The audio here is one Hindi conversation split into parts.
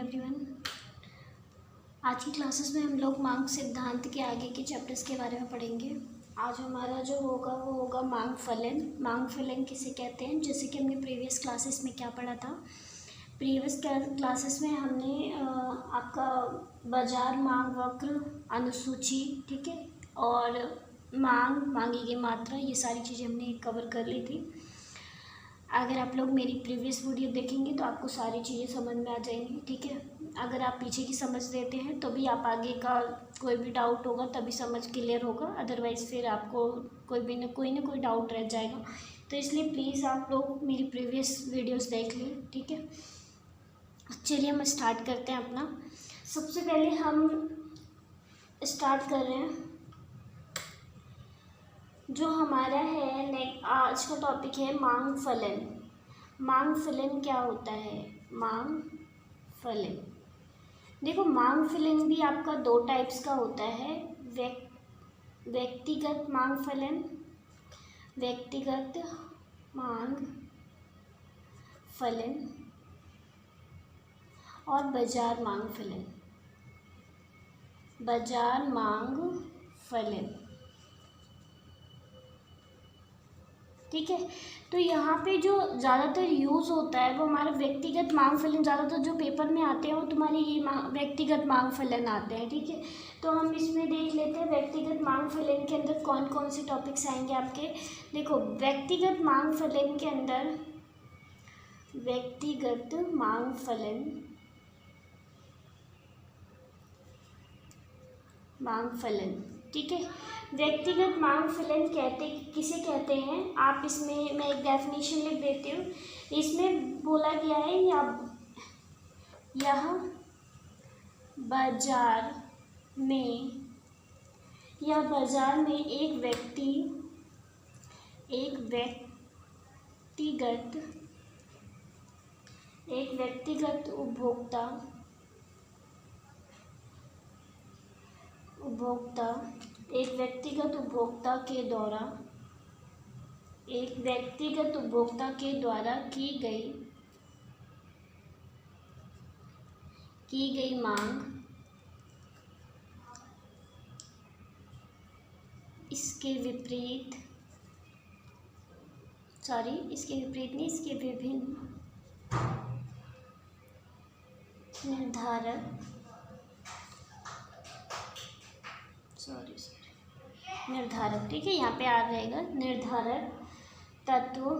एवरीवन। आज की क्लासेस में हम लोग मांग सिद्धांत के आगे के चैप्टर्स के बारे में पढ़ेंगे। आज हमारा जो होगा वो होगा मांग फलन। मांग फलन किसे कहते हैं, जैसे कि हमने प्रीवियस क्लासेस में क्या पढ़ा था। प्रीवियस क्लासेस में हमने आपका बाजार मांग वक्र, अनुसूची, ठीक है, और मांगी गई मात्रा, ये सारी चीज़ें हमने कवर कर ली थी। अगर आप लोग मेरी प्रीवियस वीडियो देखेंगे तो आपको सारी चीज़ें समझ में आ जाएंगी, ठीक है। अगर आप पीछे की समझ लेते हैं तो भी आप आगे का कोई भी डाउट होगा तभी समझ क्लियर होगा, अदरवाइज़ फिर आपको कोई ना कोई डाउट रह जाएगा। तो इसलिए प्लीज़ आप लोग मेरी प्रीवियस वीडियोस देख लें, ठीक है। चलिए हम स्टार्ट करते हैं अपना। सबसे पहले हम स्टार्ट कर रहे हैं जो हमारा है आज का टॉपिक है मांग फलन। मांग फलन क्या होता है? मांग फलन, देखो मांग फलन भी आपका दो टाइप्स का होता है, व्यक्तिगत मांग फलन, व्यक्तिगत मांग फलन, और बाजार मांग फलन। बाजार मांग फलन, ठीक है। तो यहाँ पे जो ज़्यादातर यूज़ होता है वो हमारा व्यक्तिगत मांग फलन, ज़्यादातर जो पेपर में आते हैं वो तुम्हारे ये व्यक्तिगत मांग फलन आते हैं, ठीक है। तो हम इसमें देख लेते हैं व्यक्तिगत मांग फलन के अंदर कौन कौन से टॉपिक्स आएंगे आपके। देखो व्यक्तिगत मांग फलन के अंदर, व्यक्तिगत मांग फलन, मांग फलन, ठीक है। व्यक्तिगत मांग फलन किसे कहते हैं? आप इसमें मैं एक डेफिनेशन लिख देती हूँ। इसमें बोला गया है यह बाजार में एक व्यक्तिगत उपभोक्ता की गई मांग, इसके विभिन्न निर्धारक, ठीक है, यहाँ पे आ रहेगा निर्धारक तत्वों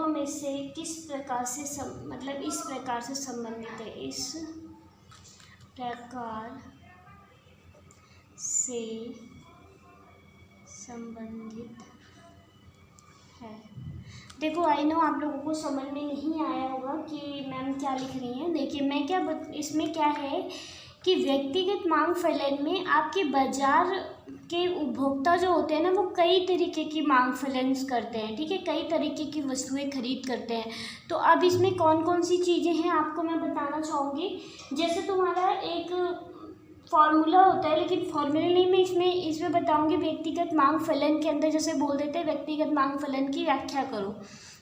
में से किस प्रकार से इस प्रकार से संबंधित है, इस प्रकार से संबंधित है। देखो आई नो आप लोगों को समझ में नहीं आया होगा कि मैम क्या लिख रही हैं। देखिए मैं इसमें क्या है कि व्यक्तिगत मांग फलन में आपके बाजार के उपभोक्ता जो होते हैं ना, वो कई तरीके की मांग फलन करते हैं, ठीक है, कई तरीके की वस्तुएं खरीद करते हैं। तो अब इसमें कौन कौन सी चीज़ें हैं आपको मैं बताना चाहूँगी। जैसे तुम्हारा एक फॉर्मूला होता है, लेकिन फॉर्मूला नहीं, मैं इसमें बताऊंगी व्यक्तिगत मांग फलन के अंदर जैसे बोल देते हैं व्यक्तिगत मांग फलन की व्याख्या करो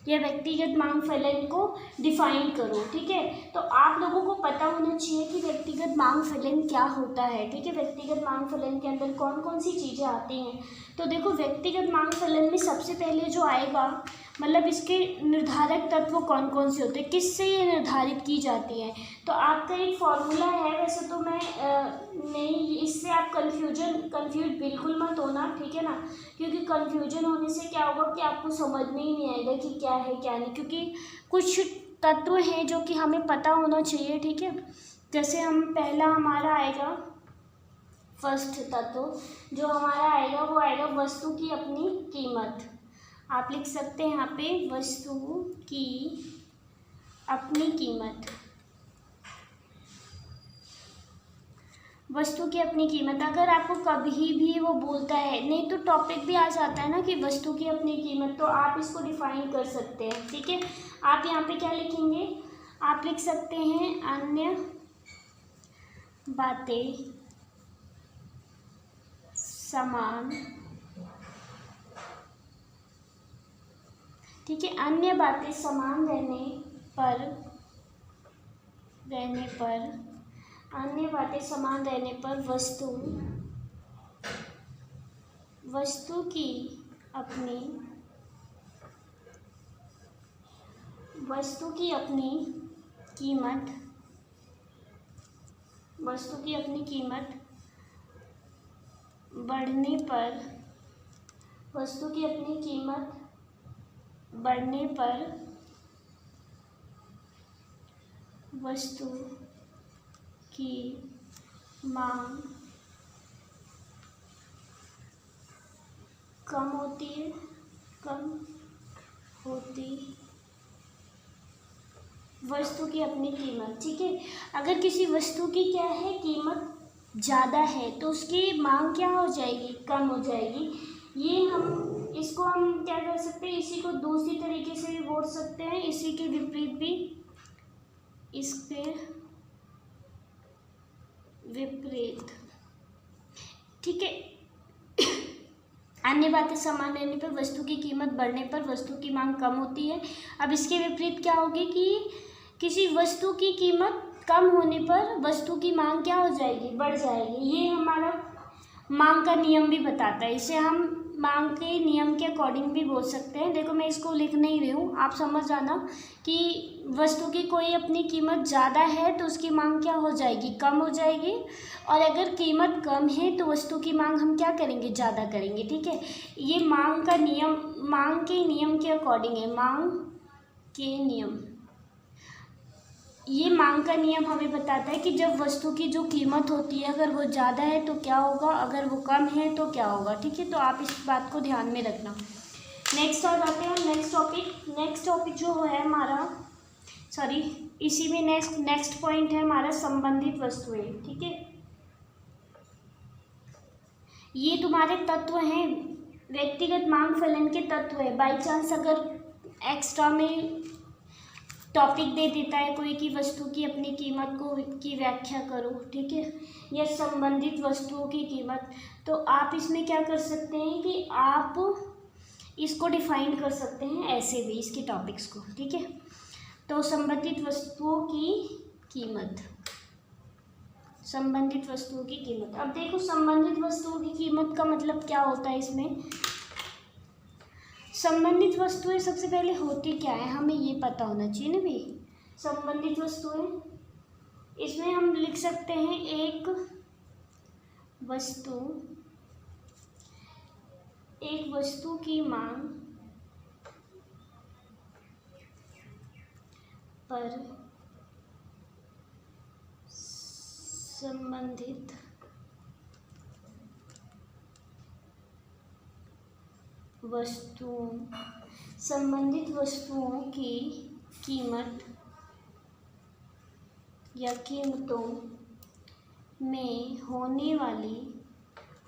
या व्यक्तिगत मांग फलन को डिफाइन करो, ठीक है। तो आप लोगों को पता होना चाहिए कि व्यक्तिगत मांग फलन क्या होता है, ठीक है। व्यक्तिगत मांग फलन के अंदर कौन कौन सी चीज़ें आती हैं। तो देखो व्यक्तिगत मांग फलन में सबसे पहले जो आएगा, इसके निर्धारक तत्व कौन कौन से होते हैं, किससे ये निर्धारित की जाती है। तो आपका एक फॉर्मूला है, वैसे तो मैं नहीं, इससे आप कंफ्यूज बिल्कुल मत होना, ठीक है ना, क्योंकि कंफ्यूजन होने से क्या होगा कि आपको समझ में ही नहीं आएगा कि क्या है क्या नहीं, क्योंकि कुछ तत्व हैं जो कि हमें पता होना चाहिए, ठीक है। जैसे पहला हमारा आएगा, फर्स्ट तत्व जो हमारा आएगा वो आएगा वस्तु की अपनी कीमत। आप लिख सकते हैं यहाँ पे वस्तु की अपनी कीमत। वस्तु की अपनी कीमत, अगर आपको कभी भी वो बोलता है, नहीं तो टॉपिक भी आ जाता है ना कि वस्तु की अपनी कीमत, तो आप इसको डिफाइन कर सकते हैं, ठीक है। आप यहाँ पे क्या लिखेंगे? आप लिख सकते हैं अन्य बातें समान, ठीक है। अन्य बातें समान रहने पर अन्य बातें समान रहने पर वस्तु की अपनी कीमत बढ़ने पर वस्तु की मांग कम होती वस्तु की अपनी कीमत, ठीक है। अगर किसी वस्तु की क्या है, कीमत ज़्यादा है तो उसकी मांग क्या हो जाएगी, कम हो जाएगी। इसको हम क्या कर सकते हैं, इसी को दूसरी तरीके से भी बोल सकते हैं, इसी के विपरीत भी, इसके विपरीत, ठीक है। अन्य बातें समान रहने पर वस्तु की कीमत बढ़ने पर वस्तु की मांग कम होती है। अब इसके विपरीत क्या होगी कि किसी वस्तु की कीमत कम होने पर वस्तु की मांग क्या हो जाएगी, बढ़ जाएगी। ये हमारा मांग का नियम भी बताता है। इसे हम मांग के नियम के अकॉर्डिंग भी बोल सकते हैं। देखो मैं इसको लिख नहीं रही हूँ, आप समझ जाना कि वस्तु की कोई अपनी कीमत ज़्यादा है तो उसकी मांग क्या हो जाएगी, कम हो जाएगी। और अगर कीमत कम है तो वस्तु की मांग हम क्या करेंगे, ज़्यादा करेंगे, ठीक है। ये मांग का नियम, मांग के नियम के अकॉर्डिंग है। मांग के नियम, ये मांग का नियम हमें बताता है कि जब वस्तु की जो कीमत होती है अगर वो ज़्यादा है तो क्या होगा, अगर वो कम है तो क्या होगा, ठीक है। तो आप इस बात को ध्यान में रखना। नेक्स्ट आ जाते हैं नेक्स्ट टॉपिक जो है हमारा, इसी में नेक्स्ट पॉइंट है हमारा संबंधित वस्तुएं, ठीक है। ये तुम्हारे तत्व हैं, व्यक्तिगत मांग फलन के तत्व है। बाई चांस अगर एक्स्ट्रा में टॉपिक दे देता है कोई कि वस्तु की अपनी कीमत की व्याख्या करो, ठीक है, या संबंधित वस्तुओं की कीमत, तो आप इसमें क्या कर सकते हैं कि आप इसको डिफाइन कर सकते हैं ऐसे भी, इसके टॉपिक्स को, ठीक है। तो संबंधित वस्तुओं की कीमत, अब देखो संबंधित वस्तुओं की कीमत का मतलब क्या होता है। इसमें संबंधित वस्तुएं सबसे पहले होती क्या है, हमें ये पता होना चाहिए ना भाई। संबंधित वस्तुएं, इसमें हम लिख सकते हैं एक वस्तु की मांग पर संबंधित वस्तुओं की कीमत या कीमतों में होने वाली,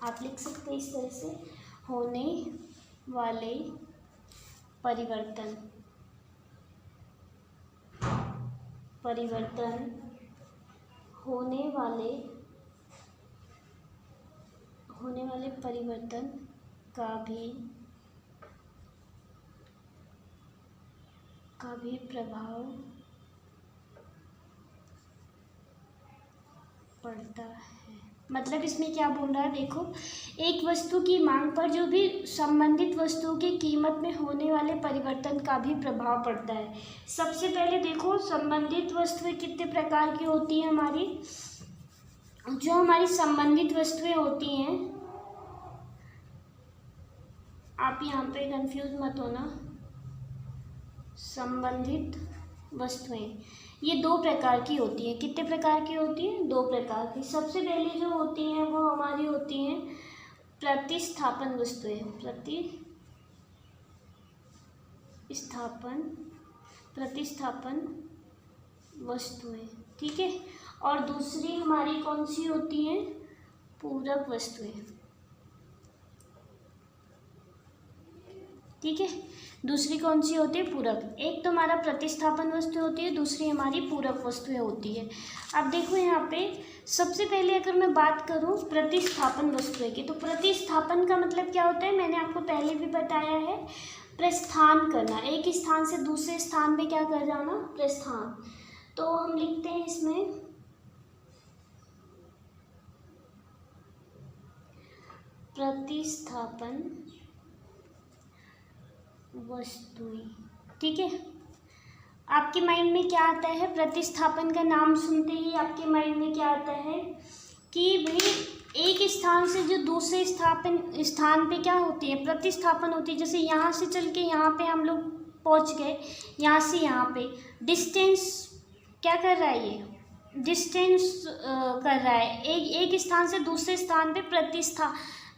आप लिख सकते हैं इस तरह से, होने वाले परिवर्तन का भी प्रभाव पड़ता है। मतलब इसमें क्या बोल रहा है, देखो एक वस्तु की मांग पर जो भी संबंधित वस्तुओं की कीमत में होने वाले परिवर्तन का भी प्रभाव पड़ता है। सबसे पहले देखो संबंधित वस्तुएं कितने प्रकार की होती हैं हमारी, जो हमारी संबंधित वस्तुएं होती हैं, आप यहाँ पे कंफ्यूज मत होना। संबंधित वस्तुएं ये दो प्रकार की होती हैं। कितने प्रकार की होती हैं, दो प्रकार की। सबसे पहले जो होती हैं वो हमारी होती हैं प्रतिस्थापन वस्तुएं, ठीक है। और दूसरी हमारी कौन सी होती हैं, पूरक वस्तुएं, ठीक है। दूसरी कौन सी होती है, पूरक। एक तो हमारा प्रतिस्थापन वस्तु होती है, दूसरी हमारी पूरक वस्तुएं होती है। अब देखो यहाँ पे सबसे पहले अगर मैं बात करूँ प्रतिस्थापन वस्तुएं की, तो प्रतिस्थापन का मतलब क्या होता है, मैंने आपको पहले भी बताया है। प्रस्थान करना, एक स्थान से दूसरे स्थान पे क्या कर जाना, प्रस्थान। तो हम लिखते हैं इसमें प्रतिस्थापन वस्तुएं। ठीक है, आपके माइंड में क्या आता है, प्रतिस्थापन का नाम सुनते ही आपके माइंड में क्या आता है कि भाई एक स्थान से जो दूसरे स्थान पे क्या होती है, प्रतिस्थापन होती है। जैसे यहाँ से चल के यहाँ पे हम लोग पहुँच गए, यहाँ से यहाँ पे डिस्टेंस क्या कर रहा है, ये डिस्टेंस कर रहा है। एक स्थान से दूसरे स्थान पे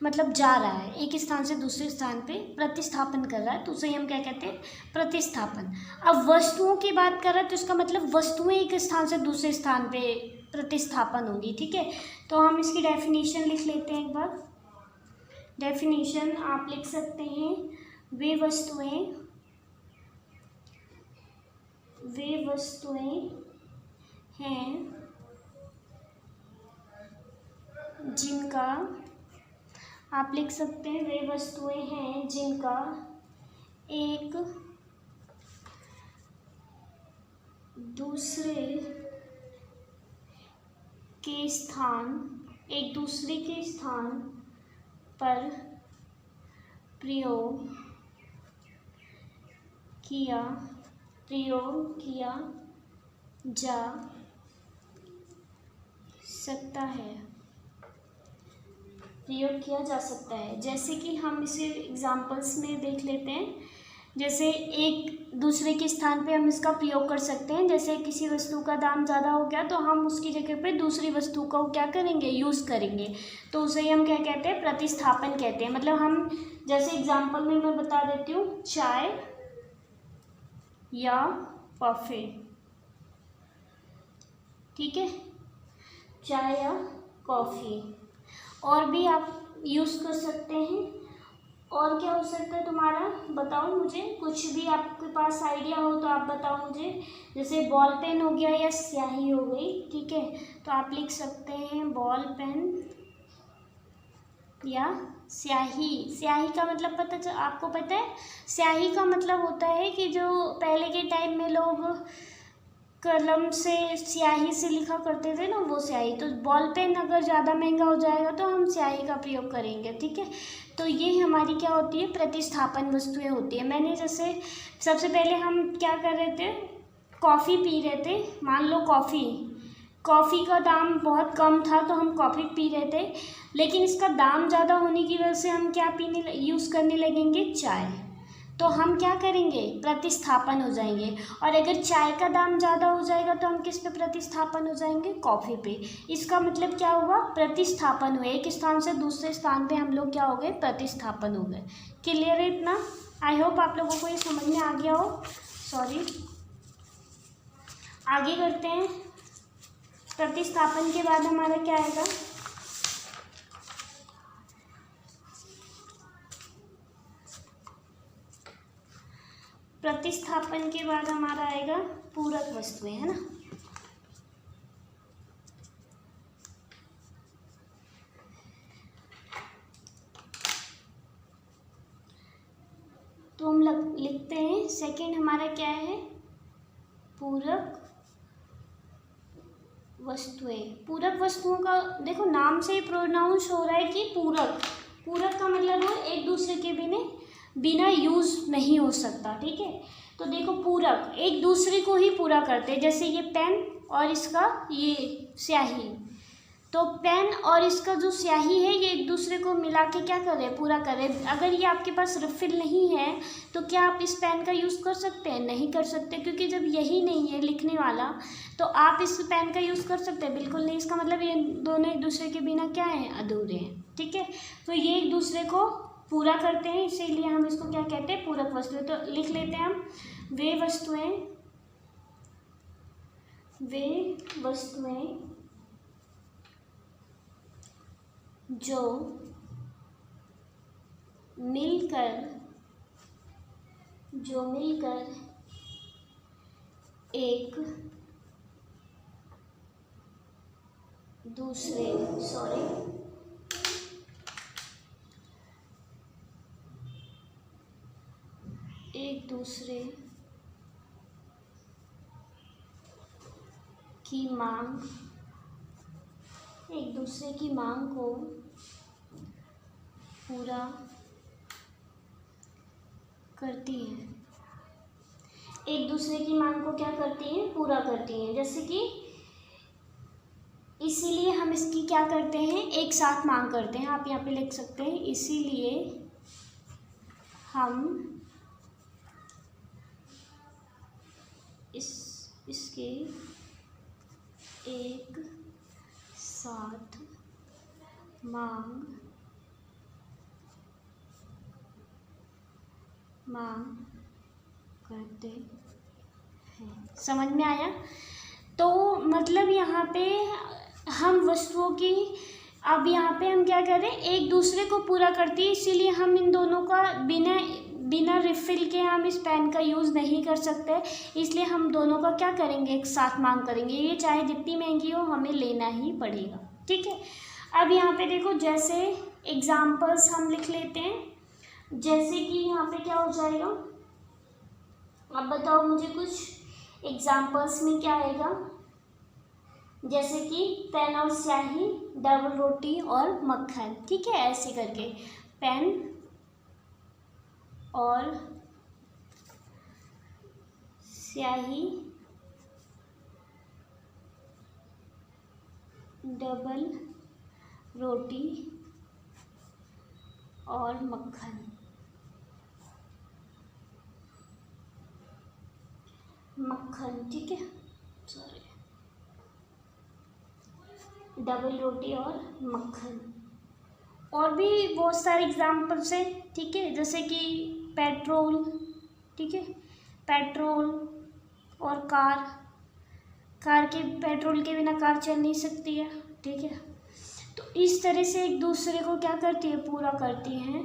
मतलब जा रहा है, एक स्थान से दूसरे स्थान पे प्रतिस्थापन कर रहा है, तो उसे हम क्या कहते हैं, प्रतिस्थापन। अब वस्तुओं की बात कर रहा है तो इसका मतलब वस्तुएं एक स्थान से दूसरे स्थान पे प्रतिस्थापन होगी। ठीक है, तो हम इसकी डेफिनेशन लिख लेते हैं एक बार। डेफिनेशन आप लिख सकते हैं, वे वस्तुएं हैं जिनका, आप लिख सकते हैं वे वस्तुएं हैं जिनका एक दूसरे के स्थान पर प्रयोग किया जा सकता है। जैसे कि हम इसे एग्जांपल्स में देख लेते हैं। जैसे एक दूसरे के स्थान पे हम इसका प्रयोग कर सकते हैं। जैसे किसी वस्तु का दाम ज़्यादा हो गया तो हम उसकी जगह पे दूसरी वस्तु को क्या करेंगे, यूज़ करेंगे, तो उसे हम क्या कहते हैं, प्रतिस्थापन कहते हैं। मतलब हम जैसे एग्जांपल में मैं बता देती हूँ, चाय या कॉफ़ी। ठीक है, चाय या कॉफ़ी। और भी आप यूज़ कर सकते हैं। और क्या हो सकता है तुम्हारा, बताओ मुझे, कुछ भी आपके पास आइडिया हो तो आप बताओ मुझे। जैसे बॉल पेन हो गया या स्याही हो गई। ठीक है, तो आप लिख सकते हैं बॉल पेन या स्याही। स्याही का मतलब आपको पता है, स्याही का मतलब होता है कि जो पहले के टाइम में लोग कलम से स्याही से लिखा करते थे ना, वो स्याही। तो बॉल पेन अगर ज़्यादा महंगा हो जाएगा तो हम स्याही का प्रयोग करेंगे। ठीक है, तो ये हमारी क्या होती है, प्रतिस्थापन वस्तुएं होती है। मैंने जैसे सबसे पहले हम क्या कर रहे थे, कॉफ़ी पी रहे थे। मान लो कॉफ़ी का दाम बहुत कम था तो हम कॉफ़ी पी रहे थे, लेकिन इसका दाम ज़्यादा होने की वजह से हम क्या यूज़ करने लगेंगे, चाय। तो हम क्या करेंगे, प्रतिस्थापन हो जाएंगे। और अगर चाय का दाम ज़्यादा हो जाएगा तो हम किस पे प्रतिस्थापन हो जाएंगे, कॉफ़ी पे। इसका मतलब क्या हुआ, प्रतिस्थापन हुए, एक स्थान से दूसरे स्थान पे हम लोग क्या हो गए, प्रतिस्थापन हो गए। क्लियर है इतना? आई होप आप लोगों को ये समझ में आ गया हो। सॉरी, आगे करते हैं। प्रतिस्थापन के बाद हमारा क्या आएगा, प्रतिस्थापन के बाद हमारा आएगा पूरक वस्तुएं, है ना। तो हम लिखते हैं सेकंड हमारा क्या है, पूरक वस्तुएं। पूरक वस्तुओं का देखो नाम से ही प्रोनाउंस हो रहा है कि पूरक। पूरक का मतलब है एक दूसरे के बिना यूज़ नहीं हो सकता। ठीक है, तो देखो पूरक एक दूसरे को ही पूरा करते हैं। जैसे ये पेन और इसका ये स्याही, तो पेन और इसका जो स्याही है ये एक दूसरे को मिला के क्या कर रहे हैं, पूरा कर रहे हैं। अगर ये आपके पास रिफिल नहीं है तो क्या आप इस पेन का यूज़ कर सकते हैं, नहीं कर सकते, क्योंकि जब यही नहीं है लिखने वाला तो आप इस पेन का यूज़ कर सकते हैं, बिल्कुल नहीं। इसका मतलब ये दोनों एक दूसरे के बिना क्या है, अधूरे हैं। ठीक है, तो ये एक दूसरे को पूरा करते हैं, इसीलिए हम इसको क्या कहते हैं, पूरक वस्तुएं। तो लिख लेते हैं हम, वे वस्तुएं जो मिलकर एक दूसरे एक दूसरे की मांग को पूरा करती हैं। एक दूसरे की मांग को क्या करती हैं? पूरा करती हैं। जैसे कि इसीलिए हम इसकी क्या करते हैं? एक साथ मांग करते हैं। आप यहाँ पे लिख सकते हैं, इसीलिए हम इसके एक साथ मांग करते हैं। समझ में आया? तो मतलब यहाँ पे हम वस्तुओं की, अब यहाँ पे हम क्या कर रहे हैं? एक दूसरे को पूरा करती है, इसीलिए हम इन दोनों का बिना रिफिल के हम इस पेन का यूज़ नहीं कर सकते, इसलिए हम दोनों का क्या करेंगे? एक साथ मांग करेंगे। ये चाहे जितनी महंगी हो हमें लेना ही पड़ेगा। ठीक है। अब यहाँ पे देखो, जैसे एग्जाम्पल्स हम लिख लेते हैं। जैसे कि यहाँ पे क्या हो जाएगा? अब बताओ मुझे कुछ एग्जाम्पल्स में क्या आएगा। जैसे कि पेन और स्याही, डबल रोटी और मक्खन। ठीक है, ऐसे करके पेन और स्याही, डबल रोटी और मक्खन। ठीक है, सॉरी, डबल रोटी और मक्खन। और भी बहुत सारे एग्जाम्पल्स हैं। ठीक है, जैसे कि पेट्रोल। ठीक है, पेट्रोल और कार के पेट्रोल के बिना कार चल नहीं सकती है। ठीक है, तो इस तरह से एक दूसरे को क्या करती है? पूरा करती हैं,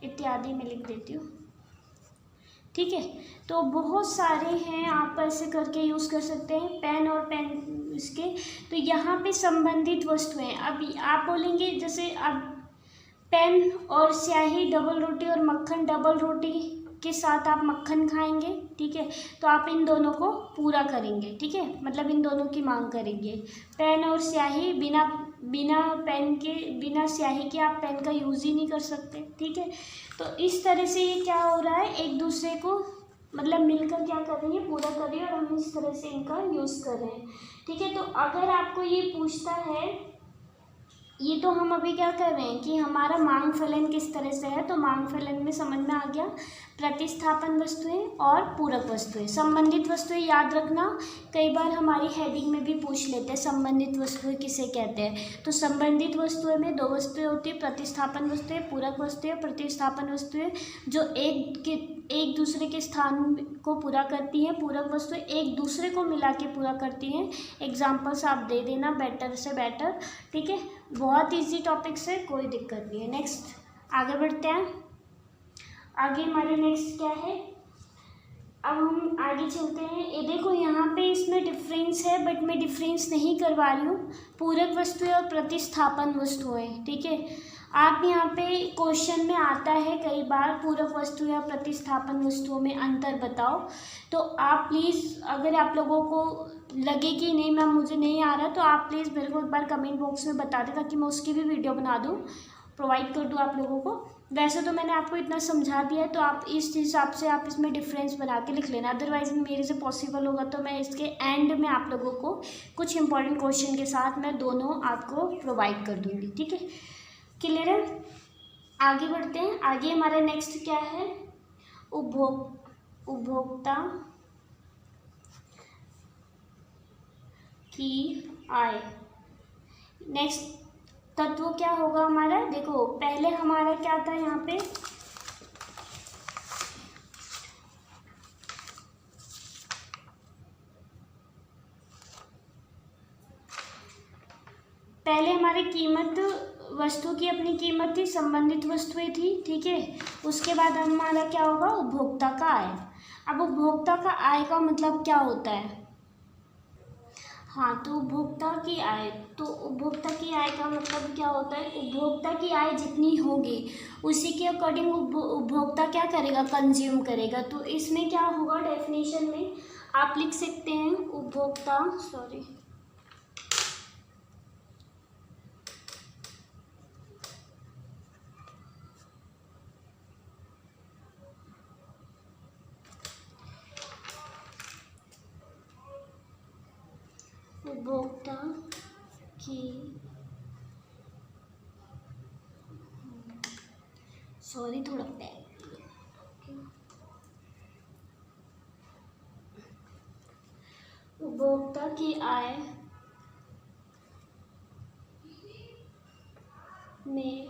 इत्यादि में लिख देती हूँ। ठीक है, तो बहुत सारे हैं, आप ऐसे करके यूज़ कर सकते हैं। पेन और पेन इसके, तो यहाँ पे संबंधित वस्तुएं। अब आप बोलेंगे जैसे अब पेन और स्याही, डबल रोटी और मक्खन, डबल रोटी के साथ आप मक्खन खाएंगे। ठीक है, तो आप इन दोनों को पूरा करेंगे। ठीक है, मतलब इन दोनों की मांग करेंगे। पेन और स्याही, बिना स्याही के आप पेन का यूज़ ही नहीं कर सकते। ठीक है, तो इस तरह से ये क्या हो रहा है? एक दूसरे को मतलब मिलकर क्या कर रही है? पूरा कर रही है, और हम इस तरह से इनका यूज़ कर रहे हैं। ठीक है, तो अगर आपको ये पूछता है, ये तो हम अभी क्या कर रहे हैं कि हमारा मांग फलन किस तरह से है, तो मांग फलन में समझ में आ गया प्रतिस्थापन वस्तुएं और पूरक वस्तुएं। संबंधित वस्तुएं याद रखना, कई बार हमारी हेडिंग में भी पूछ लेते हैं संबंधित वस्तुएं किसे कहते हैं। तो संबंधित वस्तुएं में दो वस्तुएं होती है, प्रतिस्थापन वस्तुएं, पूरक वस्तुएं। प्रतिस्थापन वस्तुएं जो एक दूसरे के स्थान को पूरा करती हैं, पूरक वस्तुएं एक दूसरे को मिला के पूरा करती हैं। एग्जाम्पल्स आप दे देना बेटर से बेटर। ठीक है, बहुत इजी टॉपिक्स है, कोई दिक्कत नहीं है। नेक्स्ट आगे बढ़ते हैं। आगे हमारे नेक्स्ट क्या है? अब हम आगे चलते हैं। ये देखो, यहाँ पे इसमें डिफरेंस है, बट मैं डिफरेंस नहीं करवा रही हूँ। पूरक वस्तुएं और प्रतिस्थापन वस्तुएं। ठीक है, आप यहाँ पे क्वेश्चन में आता है कई बार पूरक वस्तु या प्रतिस्थापन वस्तुओं में अंतर बताओ। तो आप प्लीज़, अगर आप लोगों को लगे कि नहीं मैम मुझे नहीं आ रहा, तो आप प्लीज़ मेरे को एक बार कमेंट बॉक्स में बता दें, ताकि मैं उसकी भी वीडियो बना दूँ, प्रोवाइड कर दूँ आप लोगों को। वैसे तो मैंने आपको इतना समझा दिया है, तो आप इस हिसाब से आप इसमें डिफरेंस बना के लिख लेना। अदरवाइज़ मेरे से पॉसिबल होगा तो मैं इसके एंड में आप लोगों को कुछ इंपॉर्टेंट क्वेश्चन के साथ मैं दोनों आपको प्रोवाइड कर दूँगी। ठीक है, क्लियर है? आगे बढ़ते हैं। आगे हमारा नेक्स्ट क्या है? उपभोक्ता की आय। नेक्स्ट तत्व क्या होगा हमारा? देखो, पहले हमारा क्या था यहाँ पे? पहले हमारी कीमत, वस्तु की अपनी कीमत थी, संबंधित वस्तुएं थी। ठीक है, उसके बाद हमारा क्या होगा? उपभोक्ता का आय। अब उपभोक्ता का आय का मतलब क्या होता है? हाँ, तो उपभोक्ता की आय, तो उपभोक्ता की आय का मतलब क्या होता है? उपभोक्ता की आय जितनी होगी उसी के अकॉर्डिंग उपभोक्ता क्या करेगा? कंज्यूम करेगा। तो इसमें क्या होगा? डेफिनेशन में आप लिख सकते हैं उपभोक्ता, सॉरी, उपभोक्ता की, सॉरी थोड़ा पैर, उपभोक्ता की आय में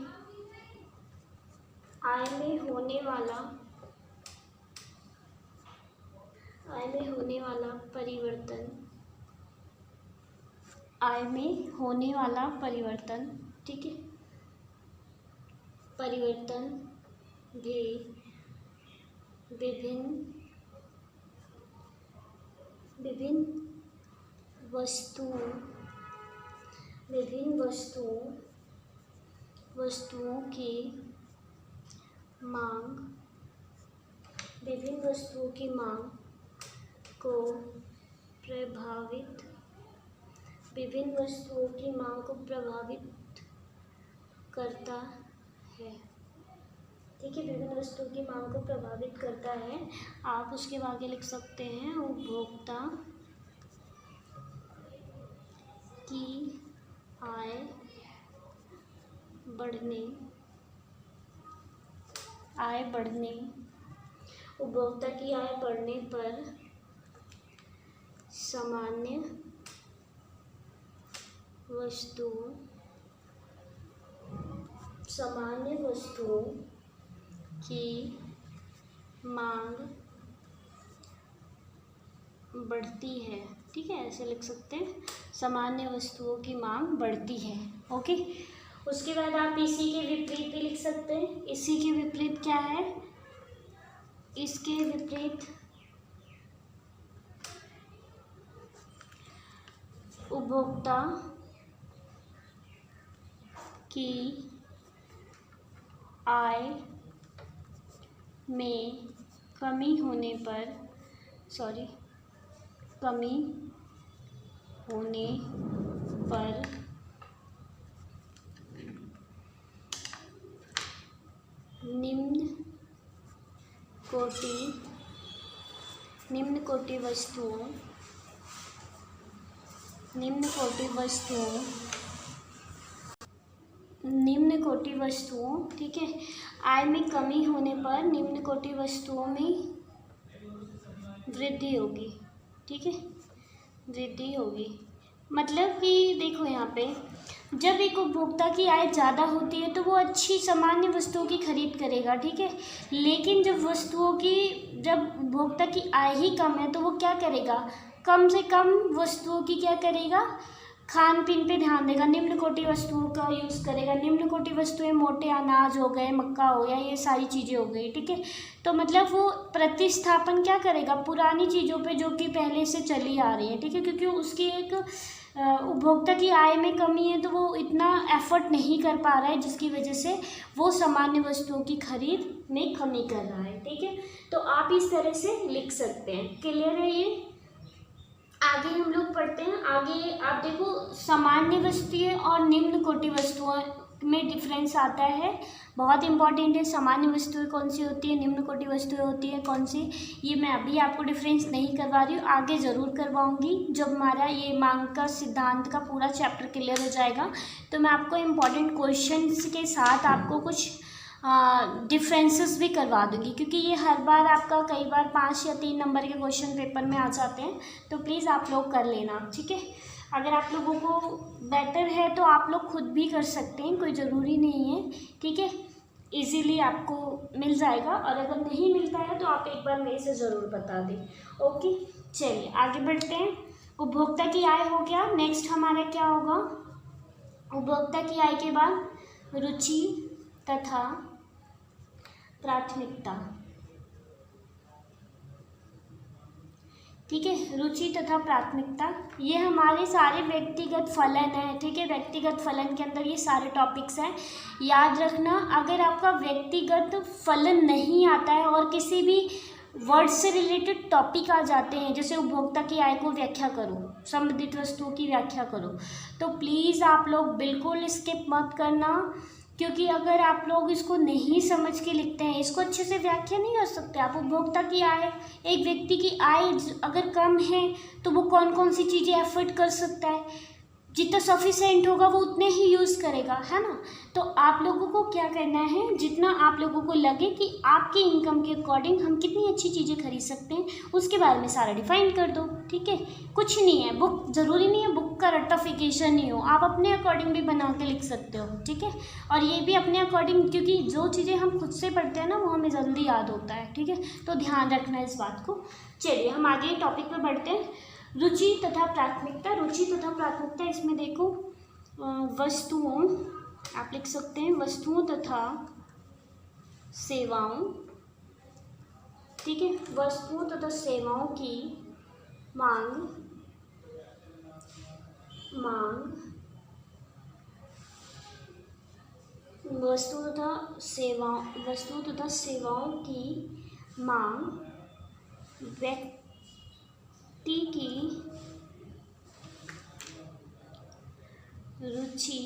होने वाला परिवर्तन, ठीक है, परिवर्तन भी विभिन्न वस्तुओं की मांग को प्रभावित करता है, ठीक है, विभिन्न वस्तुओं की मांग को प्रभावित करता है। आप उसके आगे लिख सकते हैं उपभोक्ता की आय बढ़ने उपभोक्ता की आय बढ़ने पर सामान्य वस्तुओं की मांग बढ़ती है, ठीक है, ऐसे लिख सकते हैं, सामान्य वस्तुओं की मांग बढ़ती है। ओके, उसके बाद आप इसी के विपरीत भी लिख सकते हैं। इसी के विपरीत क्या है? इसके विपरीत उपभोक्ता की आय में कमी होने पर निम्न कोटि वस्तुओं, ठीक है, आय में कमी होने पर निम्न कोटि वस्तुओं में वृद्धि होगी, ठीक है, वृद्धि होगी। मतलब कि देखो यहाँ पे जब एक उपभोक्ता की आय ज़्यादा होती है तो वो अच्छी सामान्य वस्तुओं की खरीद करेगा, ठीक है, लेकिन जब उपभोक्ता की आय ही कम है तो वो क्या करेगा? कम से कम वस्तुओं की क्या करेगा? खान पीन पे ध्यान देगा, निम्न कोटि वस्तुओं का यूज़ करेगा। निम्न कोटि वस्तुएं मोटे अनाज हो गए, मक्का हो गया, ये सारी चीज़ें हो गई, ठीक है। तो मतलब वो प्रतिस्थापन क्या करेगा? पुरानी चीज़ों पे जो कि पहले से चली आ रही है, ठीक है, क्योंकि उसकी एक उपभोक्ता की आय में कमी है तो वो इतना एफर्ट नहीं कर पा रहा है, जिसकी वजह से वो सामान्य वस्तुओं की खरीद में कमी कर रहा है, ठीक है। तो आप इस तरह से लिख सकते हैं। क्लियर है ये? आगे हम लोग पढ़ते हैं। आगे आप देखो, सामान्य वस्तुएं और निम्न कोटि वस्तुओं में डिफरेंस आता है, बहुत इंपॉर्टेंट है। सामान्य वस्तुएं कौन सी होती है, निम्न कोटि वस्तुएं होती है कौन सी, ये मैं अभी आपको डिफरेंस नहीं करवा रही हूँ, आगे ज़रूर करवाऊँगी जब हमारा ये मांग का सिद्धांत का पूरा चैप्टर क्लियर हो जाएगा। तो मैं आपको इम्पॉर्टेंट क्वेश्चंस के साथ आपको कुछ डिफरेंसेस भी करवा दूँगी, क्योंकि ये हर बार आपका कई बार 5 या 3 नंबर के क्वेश्चन पेपर में आ जाते हैं, तो प्लीज़ आप लोग कर लेना, ठीक है। अगर आप लोगों को बेटर है तो आप लोग खुद भी कर सकते हैं, कोई ज़रूरी नहीं है, ठीक है, इजीली आपको मिल जाएगा। और अगर नहीं मिलता है तो आप एक बार मेरे से ज़रूर बता दें। ओके, चलिए आगे बढ़ते हैं। उपभोक्ता की आय हो गया। नेक्स्ट हमारा क्या होगा? उपभोक्ता की आय के बाद रुचि तथा प्राथमिकता। ठीक है, रुचि तथा प्राथमिकता, ये हमारे सारे व्यक्तिगत फलन हैं। ठीक है, व्यक्तिगत फलन के अंदर ये सारे टॉपिक्स हैं। याद रखना, अगर आपका व्यक्तिगत फलन नहीं आता है और किसी भी वर्ड से रिलेटेड टॉपिक आ जाते हैं, जैसे उपभोक्ता की आय को व्याख्या करो, संबंधित वस्तुओं की व्याख्या करो, तो प्लीज़ आप लोग बिल्कुल स्किप मत करना, क्योंकि अगर आप लोग इसको नहीं समझ के लिखते हैं, इसको अच्छे से व्याख्या नहीं कर सकते आप। उपभोक्ता की आय, एक व्यक्ति की आय अगर कम है तो वो कौन कौन सी चीज़ें एफर्ट कर सकता है, जितना सफिशेंट होगा वो उतने ही यूज़ करेगा, है ना। तो आप लोगों को क्या करना है, जितना आप लोगों को लगे कि आपकी इनकम के अकॉर्डिंग हम कितनी अच्छी चीज़ें खरीद सकते हैं, उसके बारे में सारा डिफाइन कर दो। ठीक है, कुछ नहीं है, बुक ज़रूरी नहीं है बुक का रट्टाफिकेशन ही हो, आप अपने अकॉर्डिंग भी बना के लिख सकते हो। ठीक है, और ये भी अपने अकॉर्डिंग, क्योंकि जो चीज़ें हम खुद से पढ़ते हैं ना वो हमें जल्दी याद होता है। ठीक है, तो ध्यान रखना इस बात को। चलिए हम आगे टॉपिक पर बढ़ते हैं। रुचि तथा प्राथमिकता, रुचि तथा प्राथमिकता, इसमें देखो वस्तुओं, आप लिख सकते हैं वस्तुओं तथा सेवाओं। ठीक है, वस्तुओं तथा सेवाओं की मांग वस्तुओं तथा सेवाओं की मांग व्यक्ति की रुचि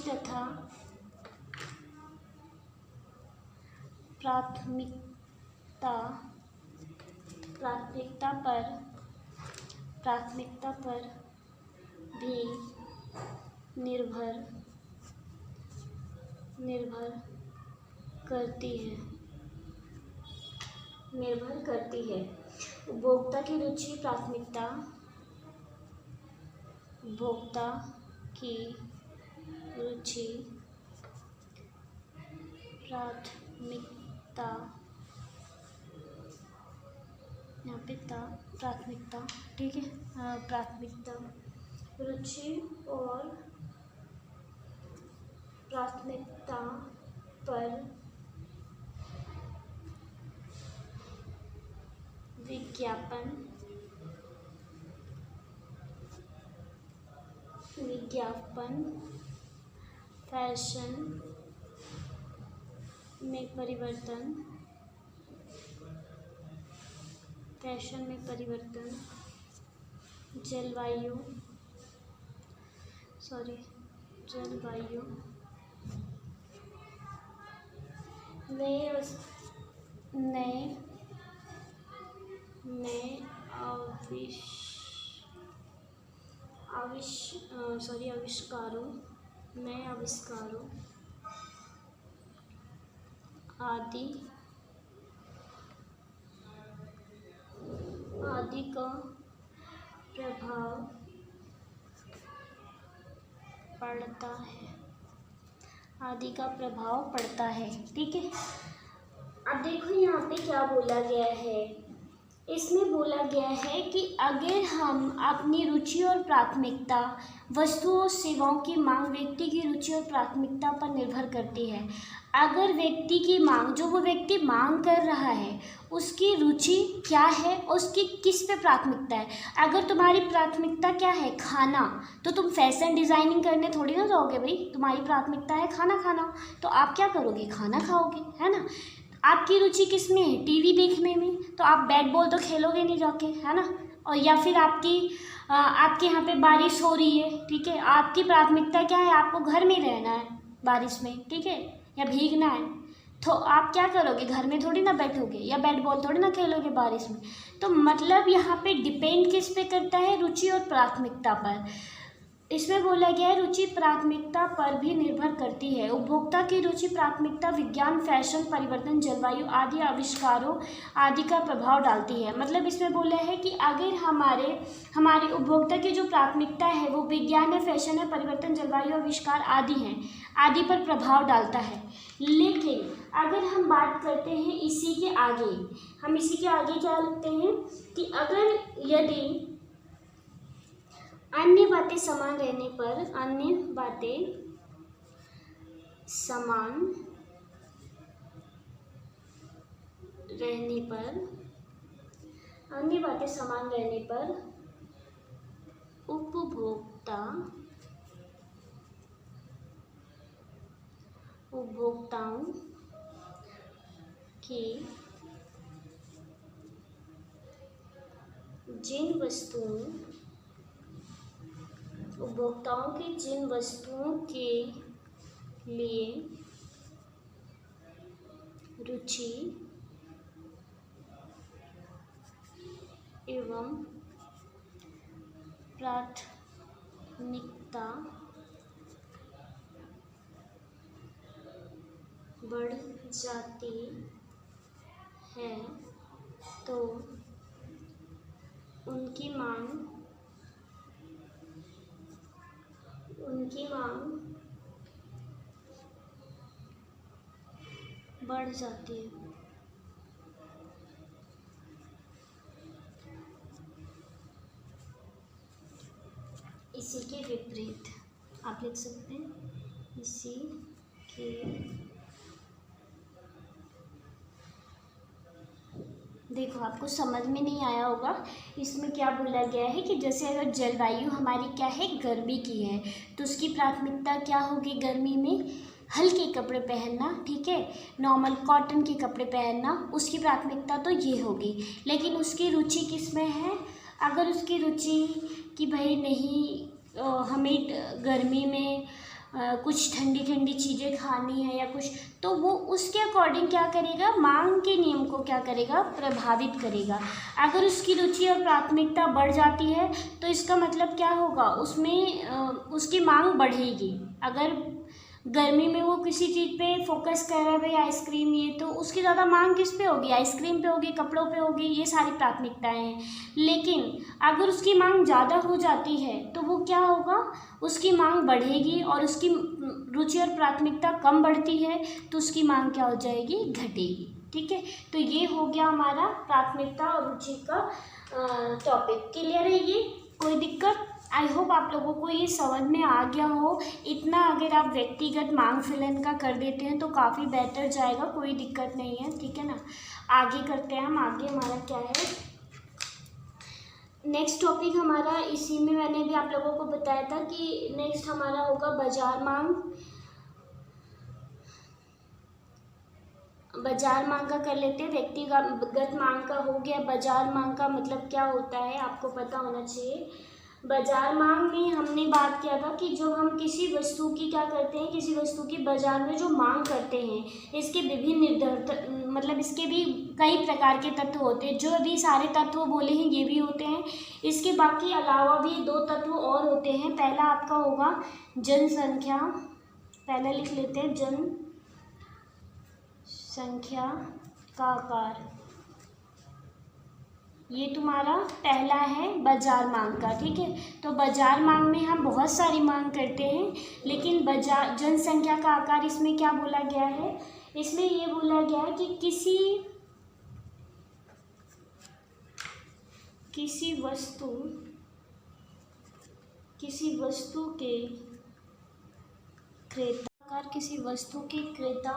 तथा प्राथमिकता पर भी निर्भर करती है। उपभोक्ता की रुचि प्राथमिकता यहाँ पे प्राथमिकता, ठीक है, प्राथमिकता, रुचि और प्राथमिकता पर विज्ञापन, फैशन में परिवर्तन, जलवायु नए आविष्कारों आदि का प्रभाव पड़ता है। ठीक है, अब देखो यहाँ पे क्या बोला गया है। इसमें बोला गया है कि अगर हम अपनी रुचि और प्राथमिकता, वस्तुओं और सेवाओं की मांग व्यक्ति की रुचि और प्राथमिकता पर निर्भर करती है। अगर व्यक्ति की मांग, जो वो व्यक्ति मांग कर रहा है, उसकी रुचि क्या है, उसकी किस पे प्राथमिकता है। अगर तुम्हारी प्राथमिकता क्या है, खाना, तो तुम फैशन डिज़ाइनिंग करने थोड़ी ना जाओगे भाई। तुम्हारी प्राथमिकता है खाना खाना, तो आप क्या करोगे, खाना खाओगे, है ना। आपकी रुचि किस में है, टीवी देखने में, तो आप बैट बॉल तो खेलोगे नहीं जाके, है ना। और या फिर आपके यहाँ पे बारिश हो रही है, ठीक है, आपकी प्राथमिकता क्या है, आपको घर में रहना है बारिश में, ठीक है, या भीगना है, तो आप क्या करोगे, घर में थोड़ी ना बैठोगे, या बैट बॉल थोड़ी ना खेलोगे बारिश में। तो मतलब यहाँ पे डिपेंड किस पे करता है, रुचि और प्राथमिकता पर। इसमें बोला गया है रुचि प्राथमिकता पर भी निर्भर करती है। उपभोक्ता की रुचि प्राथमिकता विज्ञान, फैशन, परिवर्तन, जलवायु आदि आविष्कारों आदि का प्रभाव डालती है। मतलब इसमें बोला है कि अगर हमारे उपभोक्ता की जो प्राथमिकता है वो विज्ञान है, फैशन है, परिवर्तन, जलवायु आविष्कार आदि हैं, आदि पर प्रभाव डालता है। लेकिन अगर हम बात करते हैं इसी के आगे, हम इसी के आगे क्या लिखते हैं कि अगर यदि अन्य बातें समान रहने रहने पर, अन्य बातें समान रहने पर उपभोक्ताओं की जिन वस्तुओं के लिए रुचि एवं प्राथमिकता बढ़ जाती है तो उनकी मांग बढ़ जाती है। इसी के विपरीत आप लिख सकते हैं, इसी के देखो आपको समझ में नहीं आया होगा, इसमें क्या बोला गया है कि जैसे अगर जलवायु हमारी क्या है, गर्मी की है, तो उसकी प्राथमिकता क्या होगी गर्मी में, हल्के कपड़े पहनना, ठीक है, नॉर्मल कॉटन के कपड़े पहनना, उसकी प्राथमिकता तो ये होगी। लेकिन उसकी रुचि किस में है, अगर उसकी रुचि कि भाई नहीं हमें गर्मी में कुछ ठंडी ठंडी चीज़ें खानी है या कुछ, तो वो उसके अकॉर्डिंग क्या करेगा, मांग के नियम को क्या करेगा, प्रभावित करेगा। अगर उसकी रुचि और प्राथमिकता बढ़ जाती है तो इसका मतलब क्या होगा, उसमें उसकी मांग बढ़ेगी। अगर गर्मी में वो किसी चीज़ पे फोकस कर रहा है, भाई आइसक्रीम, ये तो उसकी ज़्यादा मांग किस पे होगी, आइसक्रीम पे होगी, कपड़ों पे होगी, ये सारी प्राथमिकताएं हैं। लेकिन अगर उसकी मांग ज़्यादा हो जाती है तो वो क्या होगा, उसकी मांग बढ़ेगी, और उसकी रुचि और प्राथमिकता कम बढ़ती है तो उसकी मांग क्या हो जाएगी, घटेगी। ठीक है, तो ये हो गया हमारा प्राथमिकता और रुचि का टॉपिक। क्लियर है ये, कोई दिक्कत? आई होप आप लोगों को ये समझ में आ गया हो। इतना अगर आप व्यक्तिगत मांग फिलन का कर देते हैं तो काफ़ी बेहतर जाएगा, कोई दिक्कत नहीं है, ठीक है ना। आगे करते हैं हम, आगे हमारा क्या है, नेक्स्ट टॉपिक हमारा, इसी में मैंने भी आप लोगों को बताया था कि नेक्स्ट हमारा होगा बाजार मांग। बाजार मांग का कर लेते हैं, व्यक्तिगत मांग का हो गया। बाजार मांग का मतलब क्या होता है आपको पता होना चाहिए। बाजार मांग में हमने बात किया था कि जो हम किसी वस्तु की क्या करते हैं, किसी वस्तु की बाजार में जो मांग करते हैं, इसके विभिन्न मतलब इसके भी कई प्रकार के तत्व होते हैं। जो अभी सारे तत्व बोले हैं ये भी होते हैं, इसके बाकी अलावा भी 2 तत्व और होते हैं। पहला आपका होगा जनसंख्या, पहला लिख लेते हैं जनसंख्या का आकार, ये तुम्हारा पहला है बाजार मांग का। ठीक है, तो बाजार मांग में हम बहुत सारी मांग करते हैं, लेकिन बाजार जनसंख्या का आकार इसमें क्या बोला गया है, इसमें ये बोला गया है कि किसी वस्तु के क्रेता, किसी वस्तु के क्रेता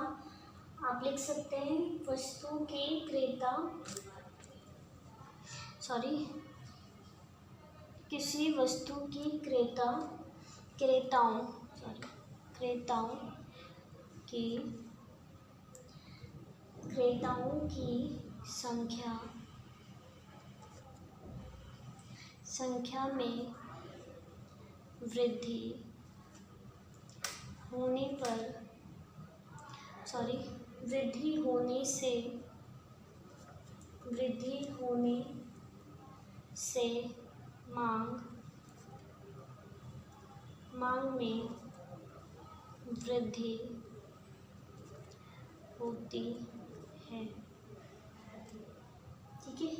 आप लिख सकते हैं, वस्तु के क्रेता, किसी वस्तु की क्रेताओं की संख्या में वृद्धि होने से मांग में वृद्धि होती है। ठीक है,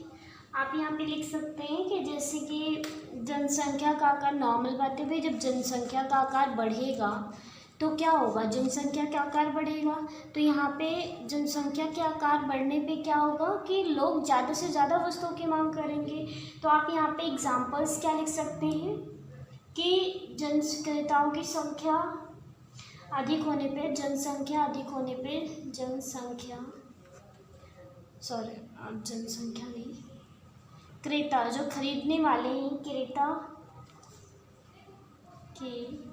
आप यहाँ पे लिख सकते हैं कि जैसे कि जनसंख्या का आकार, नॉर्मल बात है भाई, जब जनसंख्या का आकार बढ़ेगा तो क्या होगा, जनसंख्या का आकार बढ़ेगा, तो यहाँ पे जनसंख्या के आकार बढ़ने पे क्या होगा कि लोग ज़्यादा से ज़्यादा वस्तुओं की मांग करेंगे। तो आप यहाँ पे एग्जांपल्स क्या लिख सकते हैं कि जनक्रेताओं की संख्या अधिक होने पे, जनसंख्या सॉरी, जनसंख्या नहीं, क्रेता जो खरीदने वाले हैं, क्रेता की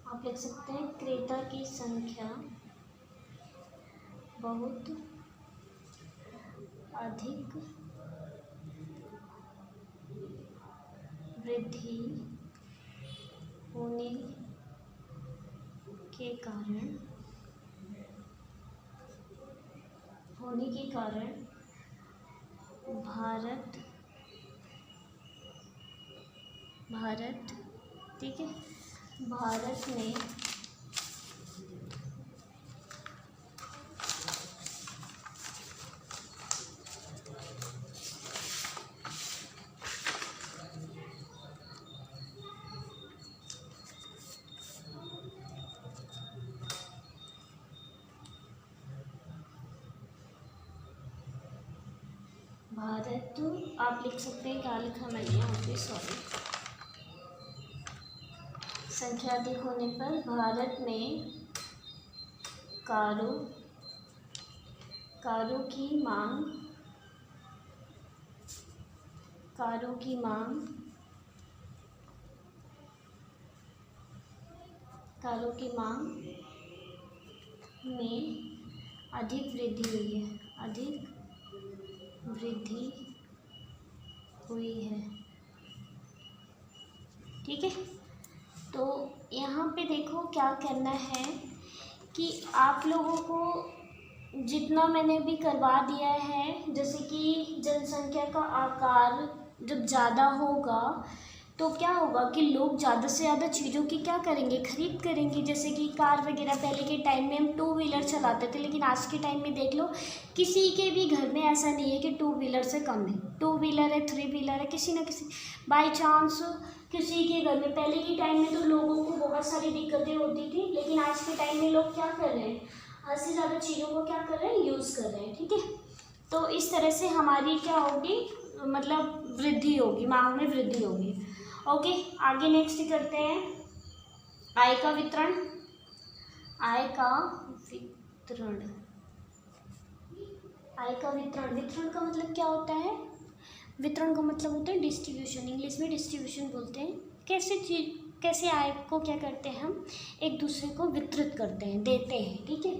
आप लिख सकते हैं क्रेता की संख्या बहुत अधिक वृद्धि होने के कारण भारत ठीक है, भारत में आप लिख सकते हैं, क्या लिखा मैंने यहाँ पे, सॉरी, संख्या अधिक होने पर भारत में कारों की मांग में अधिक वृद्धि हुई है। ठीक है, तो यहाँ पे देखो क्या करना है कि आप लोगों को जितना मैंने भी करवा दिया है, जैसे कि जनसंख्या का आकार जब ज़्यादा होगा तो क्या होगा कि लोग ज़्यादा से ज़्यादा चीज़ों की क्या करेंगे, खरीद करेंगे। जैसे कि कार वगैरह, पहले के टाइम में हम टू व्हीलर चलाते थे, लेकिन आज के टाइम में देख लो किसी के भी घर में ऐसा नहीं है कि टू व्हीलर से कम है, टू व्हीलर है, थ्री व्हीलर है, किसी न किसी बाई चांस किसी के घर में। पहले के टाइम में तो लोगों को बहुत सारी दिक्कतें होती थी, लेकिन आज के टाइम में लोग क्या कर रहे हैं, हद से ज़्यादा चीज़ों को क्या कर रहे हैं, यूज़ कर रहे हैं। ठीक है, तो इस तरह से हमारी क्या होगी, मतलब वृद्धि होगी, मांग में वृद्धि होगी। ओके, आगे नेक्स्ट करते हैं आय का वितरण। वितरण का मतलब क्या होता है, वितरण का मतलब होता है डिस्ट्रीब्यूशन, इंग्लिश में डिस्ट्रीब्यूशन बोलते हैं। कैसे आय को क्या करते हैं, हम एक दूसरे को वितरित करते हैं, देते हैं। ठीक है,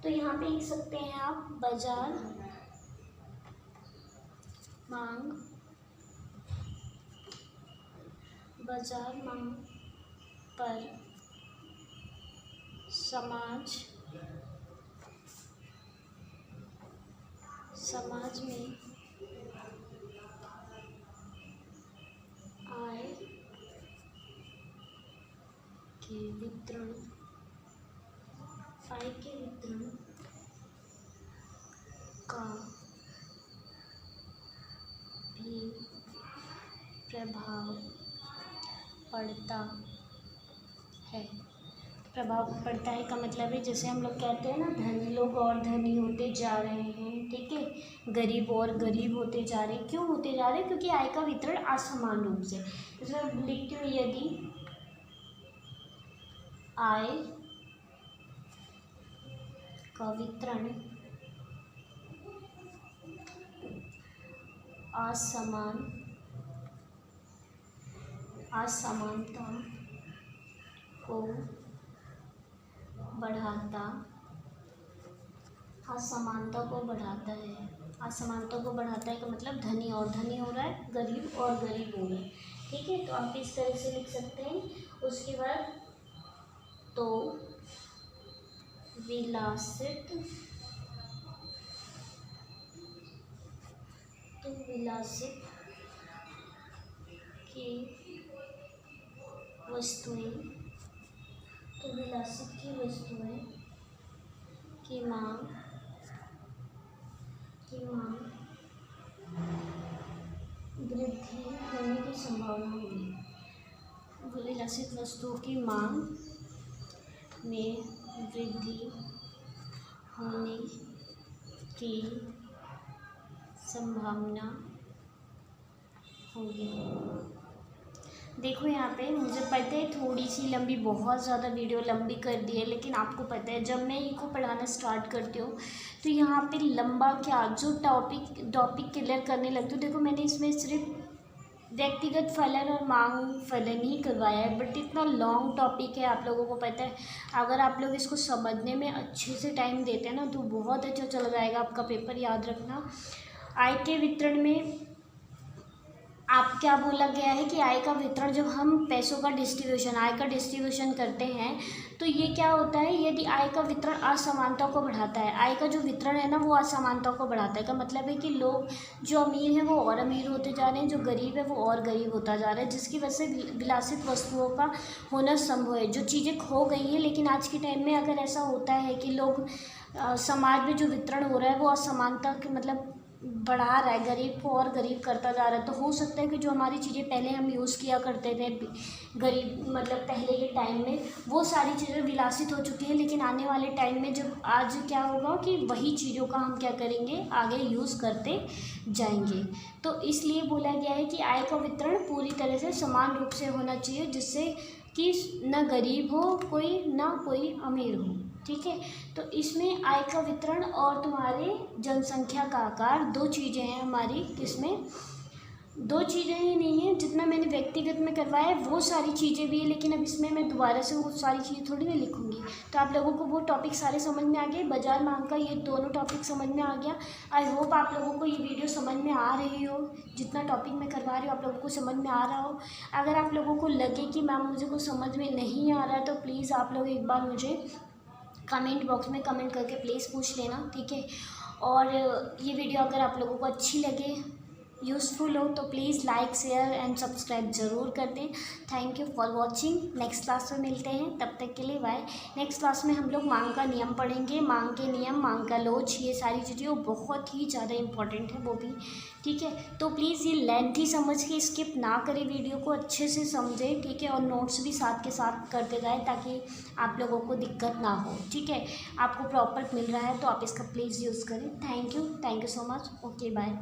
तो यहाँ पे लिख सकते हैं आप बाजार मांग पर समाज में आय के वितरण का भी प्रभाव पड़ता है का मतलब है, जैसे हम लोग कहते हैं ना, धनी लोग और धनी होते जा रहे हैं, ठीक है, गरीब और गरीब होते जा रहे हैं। क्यों होते जा रहे हैं, क्योंकि आय का वितरण असमान रूप से, जैसे लिखती हूँ, यदि आय का वितरण असमानता को बढ़ाता है। असमानता को बढ़ाता है का मतलब धनी और धनी हो रहा है, गरीब और गरीब हो रहा है। ठीक है, तो आप इस तरह से लिख सकते हैं। उसके बाद तो विलासित की वस्तुएं की मांग वृद्धि होने की संभावना होगी। विलासित वस्तुओं की मांग में वृद्धि होने की संभावना होगी। देखो यहाँ पे मुझे पता है थोड़ी सी लंबी, बहुत ज़्यादा वीडियो लंबी कर दी है, लेकिन आपको पता है जब मैं इनको पढ़ाना स्टार्ट करती हूँ तो यहाँ पे लंबा क्या, जो टॉपिक क्लियर करने लगती हूँ। देखो मैंने इसमें सिर्फ व्यक्तिगत फलन और मांग फलन ही करवाया है, बट इतना लॉन्ग टॉपिक है, आप लोगों को पता है। अगर आप लोग इसको समझने में अच्छे से टाइम देते हैं ना तो बहुत अच्छा चल जाएगा आपका पेपर। याद रखना, आय के वितरण में आप क्या बोला गया है कि आय का वितरण, जब हम पैसों का डिस्ट्रीब्यूशन, आय का डिस्ट्रीब्यूशन करते हैं तो ये क्या होता है, यदि आय का वितरण असमानता को बढ़ाता है, आय का जो वितरण है ना वो असमानता को बढ़ाता है। का मतलब है कि लोग जो अमीर हैं वो और अमीर होते जा रहे हैं, जो गरीब है वो और गरीब होता जा रहा है, जिसकी वजह से विलासित वस्तुओं का होना संभव है, जो चीज़ें खो गई हैं। लेकिन आज के टाइम में अगर ऐसा होता है कि लोग समाज में जो वितरण हो रहा है वो असमानता के मतलब बढ़ा रहा है, गरीब को और गरीब करता जा रहा है, तो हो सकता है कि जो हमारी चीज़ें पहले हम यूज़ किया करते थे गरीब मतलब पहले के टाइम में, वो सारी चीज़ें विलासित हो चुकी हैं। लेकिन आने वाले टाइम में जब आज क्या होगा कि वही चीज़ों का हम क्या करेंगे, आगे यूज़ करते जाएंगे। तो इसलिए बोला गया है कि आय का वितरण पूरी तरह से समान रूप से होना चाहिए, जिससे कि न गरीब हो कोई, ना कोई अमीर हो। ठीक है, तो इसमें आय का वितरण और तुम्हारे जनसंख्या का आकार, दो चीज़ें हैं हमारी। इसमें दो चीज़ें ही नहीं है, जितना मैंने व्यक्तिगत में करवाया है वो सारी चीज़ें भी है, लेकिन अब इसमें मैं दोबारा से वो सारी चीज़ें थोड़ी ना लिखूंगी। तो आप लोगों को वो टॉपिक सारे समझ में आ गए, बाजार मांग का ये दोनों टॉपिक समझ में आ गया। आई होप आप लोगों को ये वीडियो समझ में आ रही हो, जितना टॉपिक मैं करवा रही हूँ आप लोगों को समझ में आ रहा हो। अगर आप लोगों को लगे कि मैम मुझे कुछ समझ में नहीं आ रहा है तो प्लीज़ आप लोग एक बार मुझे कमेंट बॉक्स में कमेंट करके प्लीज़ पूछ लेना, ठीक है। और ये वीडियो अगर आप लोगों को अच्छी लगे, यूज़फुल हो, तो please like share and subscribe ज़रूर कर दें। Thank you for watching. Next class में मिलते हैं, तब तक के लिए बाय। नेक्स्ट क्लास में हम लोग मांग का नियम पढ़ेंगे, मांग के नियम, मांग का लोच, ये सारी चीज़ें वो बहुत ही ज़्यादा इंपॉर्टेंट है वो भी, ठीक है। तो प्लीज़ ये लेंथी समझ के स्किप ना करें, वीडियो को अच्छे से समझें, ठीक है। और नोट्स भी साथ के साथ करते जाएँ ताकि आप लोगों को दिक्कत ना हो, ठीक है। आपको प्रॉपर मिल रहा है तो आप इसका प्लीज़ यूज़ करें। Thank you so much. Okay bye.